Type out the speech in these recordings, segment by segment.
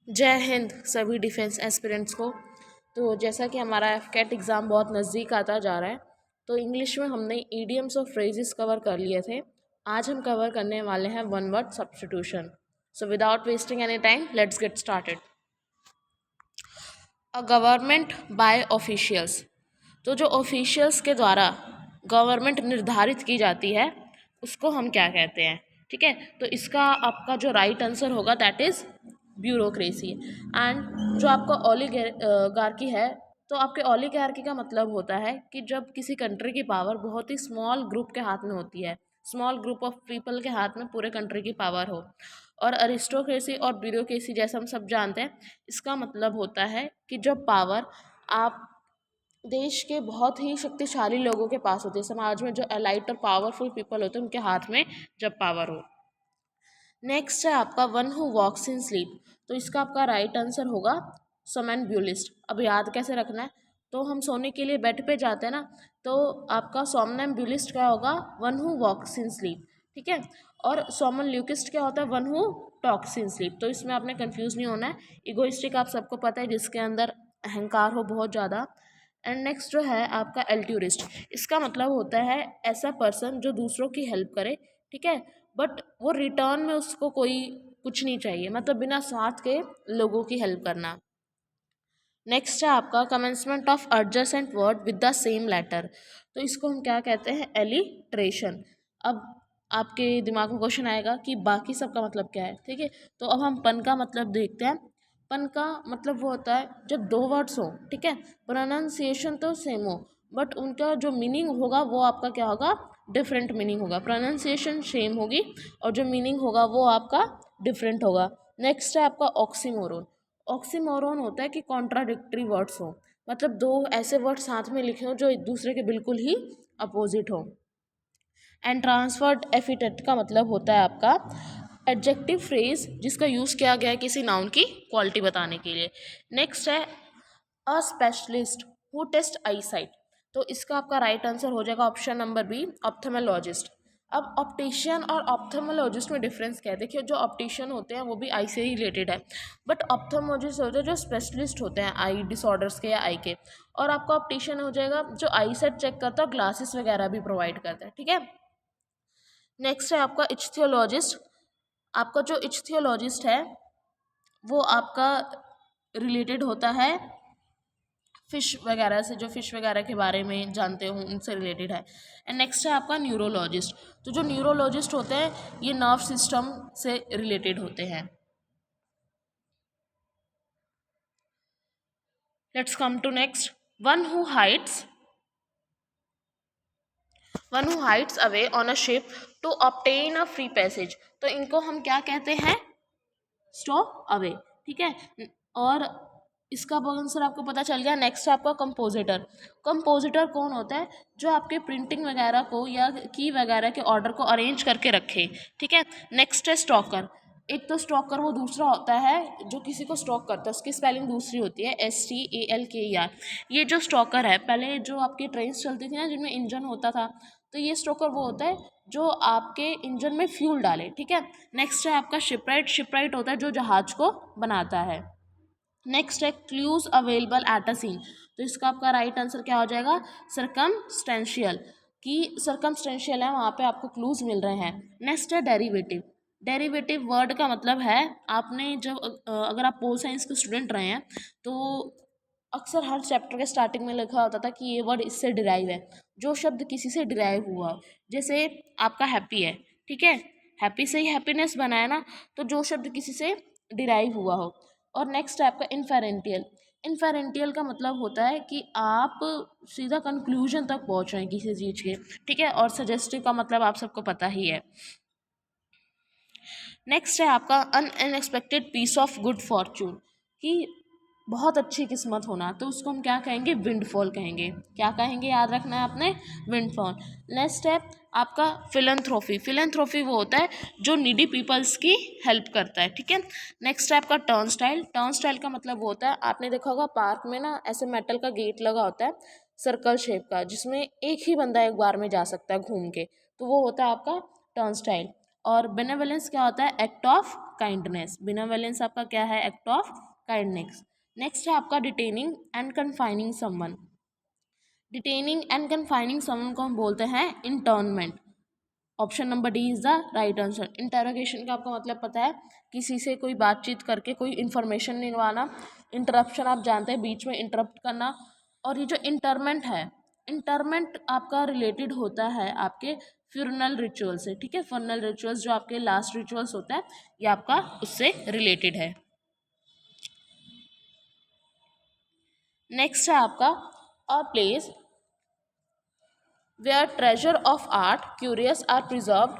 जय हिंद सभी डिफेंस एस्पिरेंट्स को। तो जैसा कि हमारा एफकेट एग्ज़ाम बहुत नज़दीक आता जा रहा है, तो इंग्लिश में हमने ईडियम्स और फ्रेजेस कवर कर लिए थे। आज हम कवर करने वाले हैं one word substitution. So without wasting any time let's get started. A government by officials, तो जो ऑफिशियल्स के द्वारा गवर्नमेंट निर्धारित की जाती है उसको हम क्या कहते हैं। ठीक है, तो इसका आपका जो राइट आंसर होगा दैट इज़ ब्यूरोक्रेसी। एंड जो आपका ओलिगार्की है, तो आपके ओलिगार्की का मतलब होता है कि जब किसी कंट्री की पावर बहुत ही स्मॉल ग्रुप के हाथ में होती है, स्मॉल ग्रुप ऑफ पीपल के हाथ में पूरे कंट्री की पावर हो। और अरिस्टोक्रेसी और ब्यूरोक्रेसी जैसा हम सब जानते हैं, इसका मतलब होता है कि जब पावर आप देश के बहुत ही शक्तिशाली लोगों के पास होती है, समाज में जो एलाइट और पावरफुल पीपल होते हैं उनके हाथ में जब पावर हो। नेक्स्ट है आपका one who walks in sleep, तो इसका आपका राइट आंसर होगा सोमनम्बुलिस्ट। अब याद कैसे रखना है, तो हम सोने के लिए बेड पे जाते हैं ना, तो आपका सोमनम्बुलिस्ट क्या होगा, one who walks in sleep. ठीक है, और सोमनल्यूकिस्ट क्या होता है, one who talks in sleep. तो इसमें आपने कंफ्यूज नहीं होना है। इगोइस्टिक आप सबको पता है, जिसके अंदर अहंकार हो बहुत ज़्यादा। एंड नेक्स्ट जो है आपका एल्ट्यूरिस्ट, इसका मतलब होता है ऐसा पर्सन जो दूसरों की हेल्प करे। ठीक है, बट वो रिटर्न में उसको कोई कुछ नहीं चाहिए, मतलब बिना स्वार्थ के लोगों की हेल्प करना। नेक्स्ट है आपका commencement of adjacent word with the same letter, तो इसको हम क्या कहते हैं, एलिट्रेशन। अब आपके दिमाग में क्वेश्चन आएगा कि बाकी सब का मतलब क्या है। ठीक है, तो अब हम पन का मतलब देखते हैं। पन का मतलब वो होता है जब दो वर्ड्स हो, ठीक है, प्रोनाउंसिएशन तो सेम हो, बट उनका जो मीनिंग होगा वो आपका क्या होगा, डिफरेंट मीनिंग होगा। प्रोनाउंसिएशन सेम होगी और जो मीनिंग होगा वो आपका डिफरेंट होगा। नेक्स्ट है आपका ऑक्सीमोरोन। ऑक्सीमोरोन होता है कि कॉन्ट्राडिक्टरी वर्ड्स हो, मतलब दो ऐसे वर्ड साथ में लिखे हो जो एक दूसरे के बिल्कुल ही अपोजिट हो। एंड ट्रांसफर्ड एफिटेट का मतलब होता है आपका एडजेक्टिव फ्रेज जिसका यूज़ किया गया है किसी नाउन की क्वालिटी बताने के लिए। नेक्स्ट है a specialist who test eye sight, तो इसका आपका राइट आंसर हो जाएगा ऑप्शन नंबर बी, ऑप्थेमोलॉजिस्ट। अब ऑप्टिशियन और ऑप्थेमोलॉजिस्ट में डिफरेंस क्या है, देखिए जो ऑप्टिशियन होते हैं वो भी आई से ही रिलेटेड है, बट ऑप्थेमोलॉजिस्ट होते हैं जो स्पेशलिस्ट होते हैं आई डिसऑर्डर्स के या आई के। और आपका ऑप्टिशियन हो जाएगा जो आई सेट चेक करता है, ग्लासेस वगैरह भी प्रोवाइड करता है। ठीक है, नेक्स्ट है आपका इच्थियोलॉजिस्ट। आपका जो इच्थियोलॉजिस्ट है वो आपका रिलेटेड होता है फिश वगैरह से, जो फिश वगैरह के बारे में जानते हो उनसे रिलेटेड है। एंड नेक्स्ट है आपका न्यूरोलॉजिस्ट, तो जो न्यूरोलॉजिस्ट होते हैं ये नर्व सिस्टम से रिलेटेड होते हैं। Let's come to next, one who hides one who hides away on a ship to obtain a free passage, तो इनको हम क्या कहते हैं, स्टॉ अवे। ठीक है, और इसका आंसर आपको पता चल गया। नेक्स्ट है आपका कंपोजिटर। कंपोजिटर कौन होता है, जो आपके प्रिंटिंग वगैरह को या की वगैरह के ऑर्डर को अरेंज करके रखे। ठीक है, नेक्स्ट है स्टॉकर। एक तो स्टॉकर वो दूसरा होता है जो किसी को स्टॉक करता है, उसकी स्पेलिंग दूसरी होती है STALKER। ये जो स्टॉकर है, पहले जो आपकी ट्रेन्स चलती थी ना जिनमें इंजन होता था, तो ये स्टॉकर वो होता है जो आपके इंजन में फ्यूल डाले। ठीक है, नेक्स्ट है आपका शिपराइट। शिपराइट होता है जो जहाज को बनाता है। नेक्स्ट है clues available at a scene, तो इसका आपका राइट आंसर क्या हो जाएगा, सरकमस्टेंशियल, कि सरकमस्टेंशियल है वहाँ पे आपको क्लूज मिल रहे हैं। नेक्स्ट है डेरिवेटिव। डेरिवेटिव वर्ड का मतलब है, आपने जब अगर आप पोल साइंस के स्टूडेंट रहे हैं तो अक्सर हर चैप्टर के स्टार्टिंग में लिखा होता था कि ये वर्ड इससे डिराइव है, जो शब्द किसी से डिराइव हुआ हो। जैसे आपका हैप्पी है, ठीक है, हैप्पी से ही हैप्पीनेस बना है ना, तो जो शब्द किसी से डिराइव हुआ हो। और नेक्स्ट है आपका इन्फेरेंटियल। इन्फेरेंटियल का मतलब होता है कि आप सीधा कंक्लूजन तक पहुँच रहे हैं किसी चीज़ के। ठीक है, और सजेस्टिव का मतलब आप सबको पता ही है। नेक्स्ट है आपका unexpected piece of good fortune, कि बहुत अच्छी किस्मत होना, तो उसको हम क्या कहेंगे, विंडफॉल कहेंगे। क्या कहेंगे, याद रखना है आपने, विंडफॉल। नेक्स्ट है आपका फिलैंथ्रोपी। फिलैंथ्रोपी वो होता है जो नीडी पीपल्स की हेल्प करता है। ठीक है, नेक्स्ट है आपका टर्न स्टाइल। टर्न स्टाइल का मतलब वो होता है, आपने देखा होगा पार्क में ना ऐसे मेटल का गेट लगा होता है सर्कल शेप का, जिसमें एक ही बंदा एक बार में जा सकता है घूम के, तो वो होता है आपका टर्न स्टाइल। और बेनेवलेंस क्या होता है, एक्ट ऑफ काइंडनेस। बेनेवलेंस आपका क्या है, एक्ट ऑफ काइंडनेस। नेक्स्ट है आपका detaining and confining someone. Detaining and confining someone को हम बोलते हैं internment. Option number D is the right answer. Interrogation का आपको मतलब पता है, किसी से कोई बातचीत करके कोई इन्फॉर्मेशन निलवाना। इंटरप्शन आप जानते हैं, बीच में इंटरप्ट करना। और ये जो इंटरमेंट है, इंटरमेंट आपका रिलेटेड होता है आपके फ्यूनरल रिचुअल से, ठीक है। फ्यूनरल रिचुअल्स जो आपके लास्ट रिचुअल्स होता है, ये आपका उससे रिलेटेड है। नेक्स्ट है आपका a place where treasure of art curious are preserved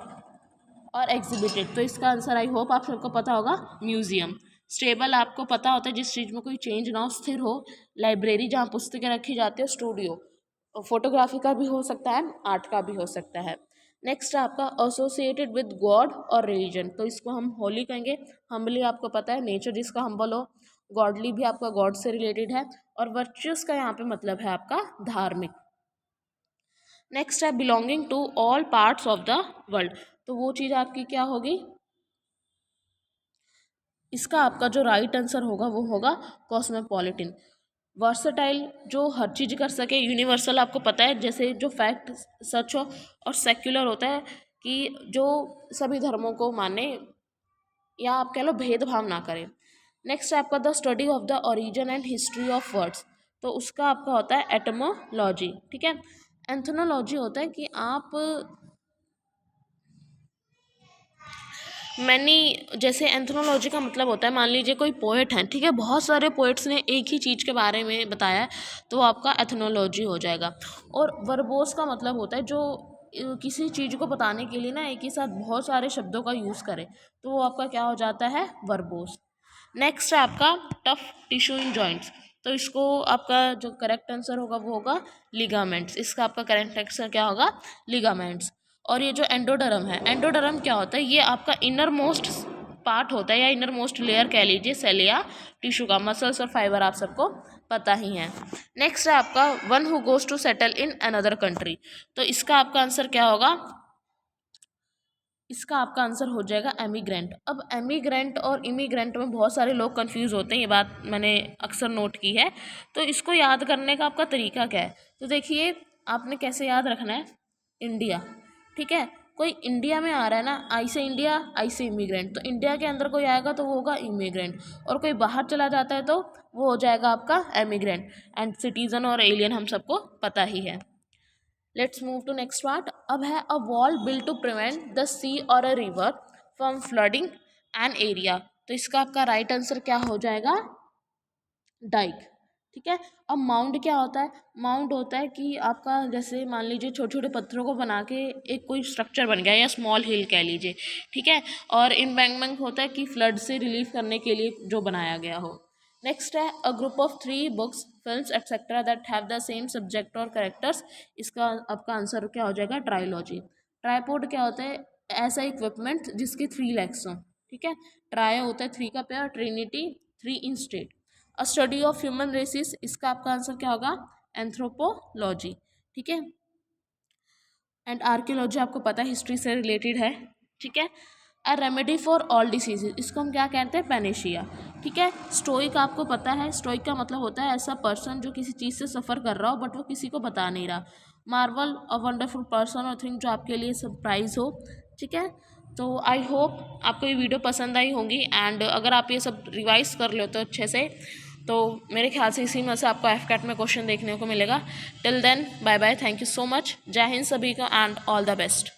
और एग्जिबिटेड। तो इसका आंसर आई होप आप सबको पता होगा, म्यूजियम। स्टेबल आपको पता होता है जिस चीज़ में कोई चेंज ना हो, स्थिर हो। लाइब्रेरी जहाँ पुस्तकें रखी जाती है। स्टूडियो फोटोग्राफी का भी हो सकता है, आर्ट का भी हो सकता है। नेक्स्ट आपका एसोसिएटेड विद गॉड और रिलीजन, तो इसको हम होली कहेंगे। हम्बली आपको पता है नेचर जिसका हम्बल हो। गॉडली भी आपका गॉड से रिलेटेड है। और वर्चुअस का यहाँ पे मतलब है आपका धार्मिक। नेक्स्ट है belonging to all parts of the world, तो वो चीज़ आपकी क्या होगी, इसका आपका जो राइट आंसर होगा वो होगा कॉस्मोपॉलिटन। वर्सटाइल, जो हर चीज़ कर सके। यूनिवर्सल आपको पता है, जैसे जो फैक्ट सच हो। और सेक्युलर होता है कि जो सभी धर्मों को माने, या आप कह लो भेदभाव ना करें। नेक्स्ट है आपका the study of the origin and history of words, तो उसका आपका होता है एटमोलॉजी, ठीक है। एंथोनोलॉजी होता है कि आप मैनी, जैसे एंथ्रोलॉजी का मतलब होता है, मान लीजिए कोई पोएट है, ठीक है, बहुत सारे पोएट्स ने एक ही चीज़ के बारे में बताया है, तो वो आपका एथनोलॉजी हो जाएगा। और वर्बोस का मतलब होता है जो किसी चीज़ को बताने के लिए ना एक ही साथ बहुत सारे शब्दों का यूज़ करे, तो वो आपका क्या हो जाता है, वर्बोस। नेक्स्ट है आपका टफ टिश्यू इन जॉइंट्स, तो इसको आपका जो करेक्ट आंसर होगा वो होगा लिगामेंट्स। इसका आपका करेक्ट आंसर क्या होगा, लिगामेंट्स। और ये जो एंडोडर्म है, एंडोडर्म क्या होता है, ये आपका इनर मोस्ट पार्ट होता है, या इनर मोस्ट लेयर कह लीजिए सेल या टिश्यू का। मसल्स और फाइबर आप सबको पता ही है। नेक्स्ट है आपका one who goes to settle in another country, तो इसका आपका आंसर क्या होगा, इसका आपका आंसर हो जाएगा एमिग्रेंट। अब एमिग्रेंट और इमिग्रेंट में बहुत सारे लोग कंफ्यूज होते हैं, ये बात मैंने अक्सर नोट की है। तो इसको याद करने का आपका तरीका क्या है, तो देखिए आपने कैसे याद रखना है, इंडिया, ठीक है, कोई इंडिया में आ रहा है ना, आई से इंडिया, आई से इमिग्रेंट, तो इंडिया के अंदर कोई आएगा तो वो होगा इमिग्रेंट। और कोई बाहर चला जाता है तो वो हो जाएगा आपका एमिग्रेंट। एंड सिटीजन और एलियन हम सबको पता ही है। Let's move to next part. अब है a wall build to prevent the sea और a river from flooding an area, तो इसका आपका राइट आंसर क्या हो जाएगा, डाइक, ठीक है। अब माउंड क्या होता है, माउंड होता है कि आपका जैसे मान लीजिए छोटे छोटे पत्थरों को बना के एक कोई स्ट्रक्चर बन गया, या स्मॉल हिल कह लीजिए, ठीक है। और इम्बैंकमेंट होता है कि फ्लड से रिलीफ करने के लिए जो बनाया गया हो। नेक्स्ट है a group of 3 books films etcetera that have the same subject और कैरेक्टर्स, इसका आपका आंसर क्या हो जाएगा, ट्राइलॉजी। ट्राईपोड क्या होता है, ऐसा इक्विपमेंट जिसके 3 लेग्स हों, ठीक है। ट्राई होता है 3 का pair, trinity 3 in state. A study of human races, इसका आपका आंसर क्या होगा, एंथ्रोपोलॉजी, ठीक है। एंड आर्कियोलॉजी आपको पता है हिस्ट्री से रिलेटेड है, ठीक है। A remedy for all diseases, इसको हम क्या कहते हैं, पेनेशिया, ठीक है। स्टोइक आपको पता है, स्टोइक का मतलब होता है ऐसा पर्सन जो किसी चीज़ से सफ़र कर रहा हो बट वो किसी को बता नहीं रहा। मार्वल, अ वंडरफुल पर्सन और थिंग, जो आपके लिए सरप्राइज हो, ठीक है। तो आई होप आपको ये वीडियो पसंद आई होंगी। एंड अगर आप ये सब रिवाइज कर लो तो अच्छे से, तो मेरे ख्याल से इसी में से आपको एफकैट में क्वेश्चन देखने को मिलेगा। Till then bye bye, thank you so much, जय हिंद सभी का एंड ऑल द बेस्ट।